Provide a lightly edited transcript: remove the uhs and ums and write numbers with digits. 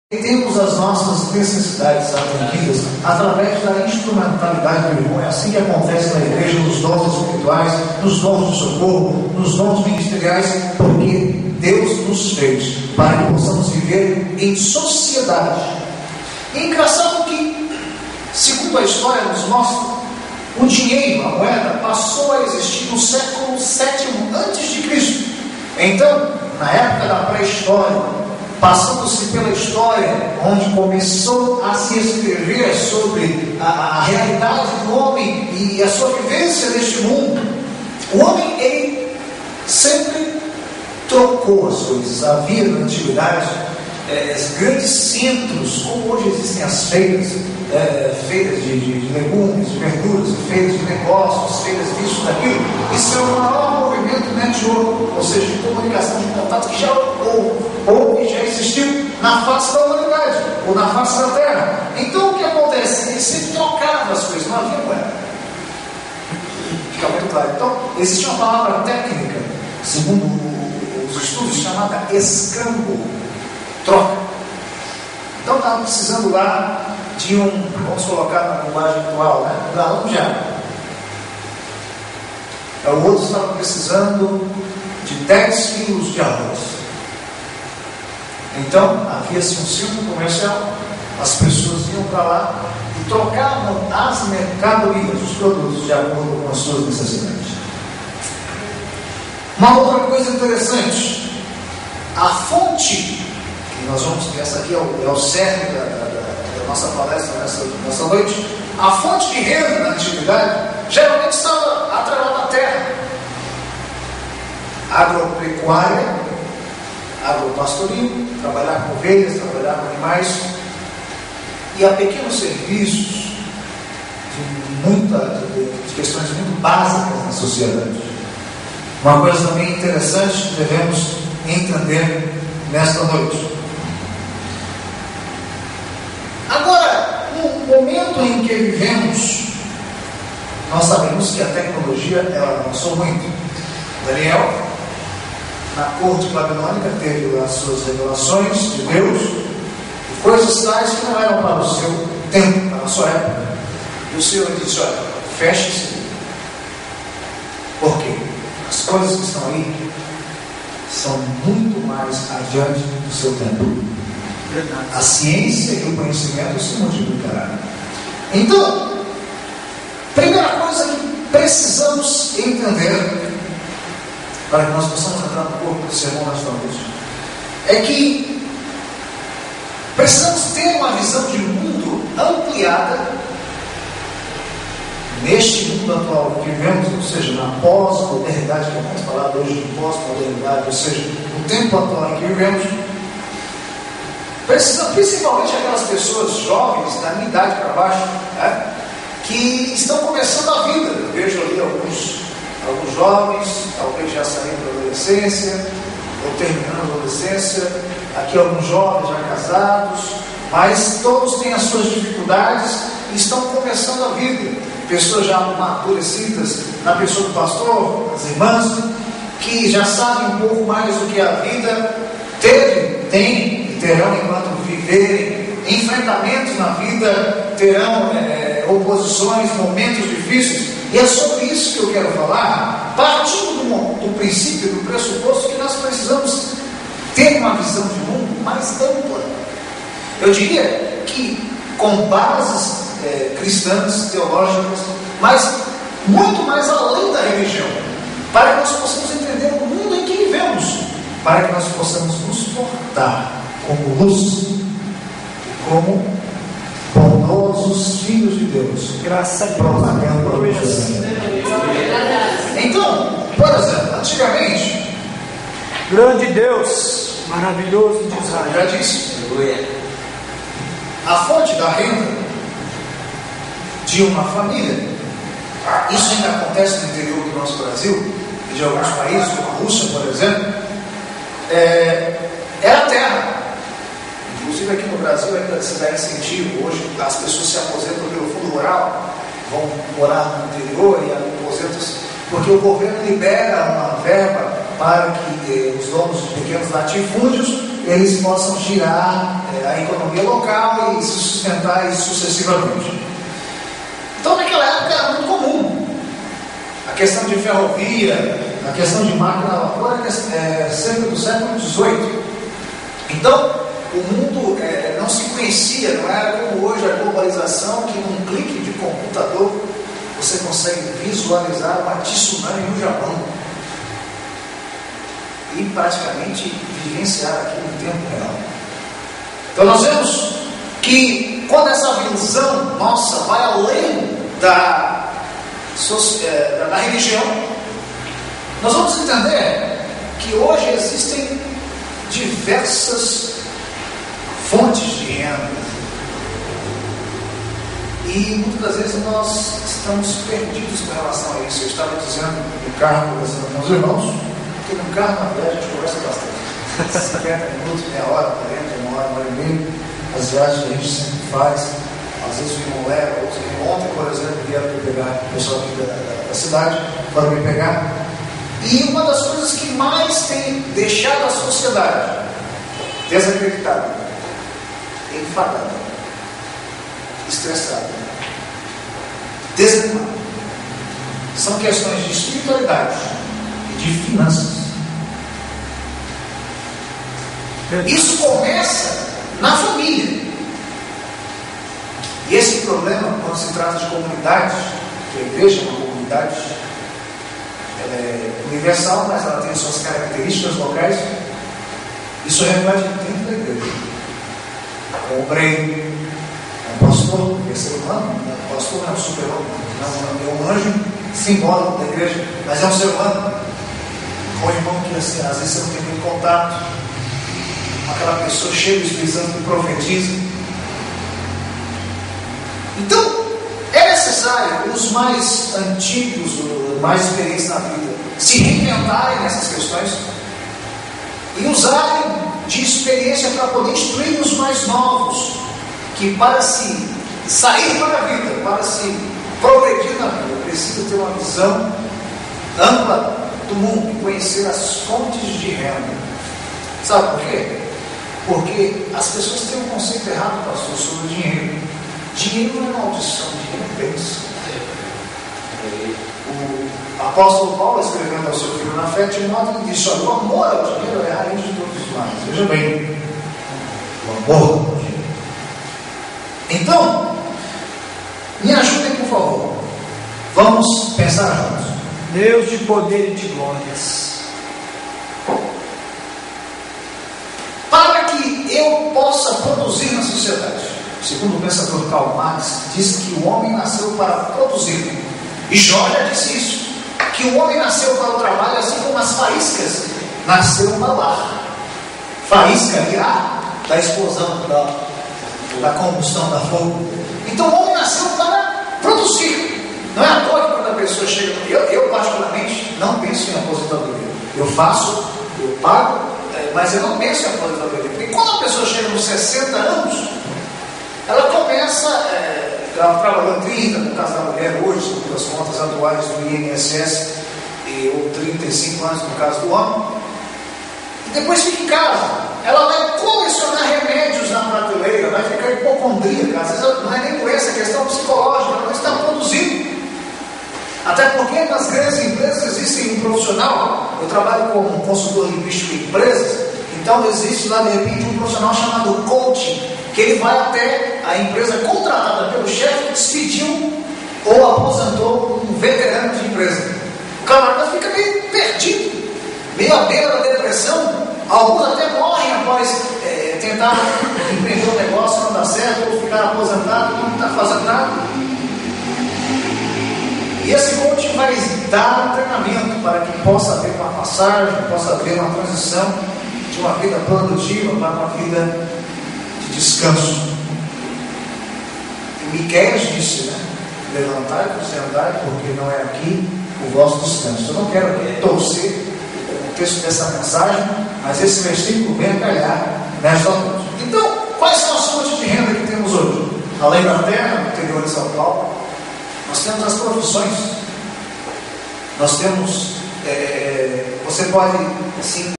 temos as nossas necessidades atendidas através da instrumentalidade do irmão. É assim que acontece na igreja, nos dons espirituais, nos dons de socorro, nos dons ministeriais, porque Deus nos fez para que possamos viver em sociedade. E é engraçado que, segundo a história nos mostra, o dinheiro, a moeda, passou a existir no século VII a.C. Então, na época da pré-história, passando-se pela história, onde começou a se escrever sobre a realidade do homem e a sua vivência neste mundo, o homem, ele sempre trocou as coisas. Havia na antiguidade grandes centros, como hoje existem as feiras, feiras de legumes, de verduras, feiras de negócios, feiras disso, daquilo. Isso é o maior movimento network, ou seja, de comunicação, de contato que já que já existiu na face da humanidade, ou na face da terra. Então o que acontece? Ele sempre trocava as coisas, não havia moeda. Fica muito claro. Então, existe uma palavra técnica, segundo os estudos, chamada escambo, troca. Então estava precisando lá de vamos colocar na linguagem atual, um galão de água. O outro estava precisando de 10 quilos de arroz. Então, havia-se um círculo comercial, as pessoas iam para lá e trocavam as mercadorias, os produtos, de acordo com as suas necessidades. Uma outra coisa interessante, a fonte, que nós vamos ver, essa aqui é o cerne da nossa palestra nessa noite, a fonte de renda na antiguidade geralmente estava atrelada à terra. Agropecuária, agropastoril, trabalhar com ovelhas, trabalhar com animais, e a pequenos serviços de questões muito básicas na sociedade. Uma coisa também interessante que devemos entender nesta noite. Agora, no momento em que vivemos, nós sabemos que a tecnologia ela avançou muito. Daniel, na corte babilônica, teve as suas revelações de Deus, coisas tais que não eram para o seu tempo, para a sua época. E o Senhor disse: olha, feche esse livro. Por quê? As coisas que estão aí são muito mais adiante do seu tempo. A ciência e o conhecimento se multiplicarão. Então, primeira coisa que precisamos entender, para que nós possamos entrar no corpo do sermão nesta noite, é que precisamos ter uma visão de mundo ampliada neste mundo atual que vivemos, ou seja, na pós-modernidade, que é muito falado hoje de pós-modernidade, ou seja, no tempo atual em que vivemos. Precisamos, principalmente aquelas pessoas jovens, da minha idade para baixo, que estão começando a vida. Eu vejo ali alguns jovens, talvez já saindo da adolescência, ou terminando a adolescência, aqui alguns jovens já casados, mas todos têm as suas dificuldades e estão começando a vida. Pessoas já amadurecidas, na pessoa do pastor, as irmãs, que já sabem um pouco mais do que a vida tem e terão enquanto viverem, enfrentamentos na vida, terão oposições, momentos difíceis. E é sobre isso que eu quero falar, partindo do princípio, do pressuposto que nós precisamos ter uma visão de mundo mais ampla. Eu diria que com bases cristãs, teológicas, mas muito mais além da religião, para que nós possamos entender o mundo em que vivemos, para que nós possamos nos portar como luz e como bondosos filhos de Deus, graças a Deus, propagando a luz. Então, por exemplo, antigamente, grande Deus, maravilhoso de Israel, já disse, a fonte da renda de uma família, isso ainda acontece no interior do nosso Brasil e de alguns países, como a Rússia, por exemplo, é a terra. Inclusive aqui no Brasil ainda se dá incentivo. Hoje as pessoas se aposentam pelo fundo rural, vão morar no interior e aposentam-se, porque o governo libera uma verba para que os donos de pequenos latifúndios eles possam girar a economia local e se sustentar sucessivamente. Então, naquela época era muito comum a questão de ferrovia, a questão de máquina a vapor, cerca do século XVIII. Então, o mundo não se conhecia, não era como hoje a globalização, que num clique de computador você consegue visualizar uma tsunami no Japão e praticamente vivenciar aquilo no tempo real. Então nós vemos que quando essa visão nossa vai além da religião, nós vamos entender que hoje existem diversas fontes de renda e muitas das vezes nós estamos perdidos com relação a isso. Eu estava dizendo no carro, conversando com os irmãos, que no carro, na verdade, a gente conversa bastante. 50 minutos, meia hora, 40, uma hora e meia. As viagens que a gente sempre faz, às vezes o irmão leva, outros irmãos. Ontem, por exemplo, vieram me pegar, o pessoal aqui da cidade, foram me pegar. E uma das coisas que mais tem deixado a sociedade desacreditada, enfadada, estressada, desanimada, são questões de espiritualidade e de finanças. Isso começa na família. E esse problema, quando se trata de comunidades, que a igreja é uma comunidade, ela é universal, mas ela tem suas características locais. Isso reflete dentro da igreja. É um obreiro, é um pastor, é ser humano. O pastor não é um super-homem, não é um anjo simbólico da igreja, mas é um ser humano. Um irmão que assim, às vezes você não tem muito contato, aquela pessoa cheia do Espírito Santo que profetiza. Então, é necessário os mais antigos, os mais experientes na vida, se reinventarem nessas questões e usarem de experiência para poder instruir os mais novos, que para se sair para a vida, para se progredir na vida, precisa ter uma visão ampla do mundo e conhecer as fontes de renda. Sabe por quê? Porque as pessoas têm um conceito errado, pastor, sobre o dinheiro. Dinheiro não é maldição, dinheiro é bênção. O apóstolo Paulo, escrevendo ao seu filho na fé, Timóteo, disse: olha, o amor ao dinheiro é a raiz de todos os males. Veja bem, o amor ao dinheiro. Então, me ajudem, por favor. Vamos pensar juntos. Deus de poder e de glórias, para que eu possa produzir na sociedade. Segundo o pensador Karl Marx, diz que o homem nasceu para produzir. E Jó já disse isso, que o homem nasceu para o trabalho, assim como as faíscas nasceram para o ar. Faísca e ar da explosão, da combustão, da fogo. Então o homem nasceu para produzir. Não é à toa que quando a pessoa chega, eu particularmente não penso em aposentadoria. Eu faço, eu pago, mas eu não penso em aposentadoria. Porque quando a pessoa chega nos 60 anos, ela começa, ela trabalhou 30, no caso da mulher hoje, segundo as contas atuais do INSS, ou 35 anos no caso do homem, e depois fica em casa. Ela vai colecionar remédios na prateleira, vai ficar hipocondríaca, às vezes não é nem doença, é questão psicológica, ela não está produzindo. Até porque nas grandes empresas existe um profissional, eu trabalho como consultor linguístico em empresas, então existe lá de repente um profissional chamado coaching, que ele vai até a empresa contratada pelo chefe, despediu ou aposentou um veterano de empresa. O camarada fica meio perdido, meio à beira da depressão. Alguns até morrem após tentar empreender um negócio, não dá certo, ou ficar aposentado, não está fazendo nada. E esse coach vai dar um treinamento para que possa haver uma passagem, possa haver uma transição de uma vida produtiva para uma vida de descanso. E Miqueias disse, né? Levantai-vos e andai, porque não é aqui o vosso descanso. Eu não quero torcer o texto dessa mensagem, mas esse versículo vem a calhar nesta noite. Então, quais são as fontes de renda que temos hoje? Além da terra, no interior de São Paulo, nós temos as profissões, nós temos Você pode se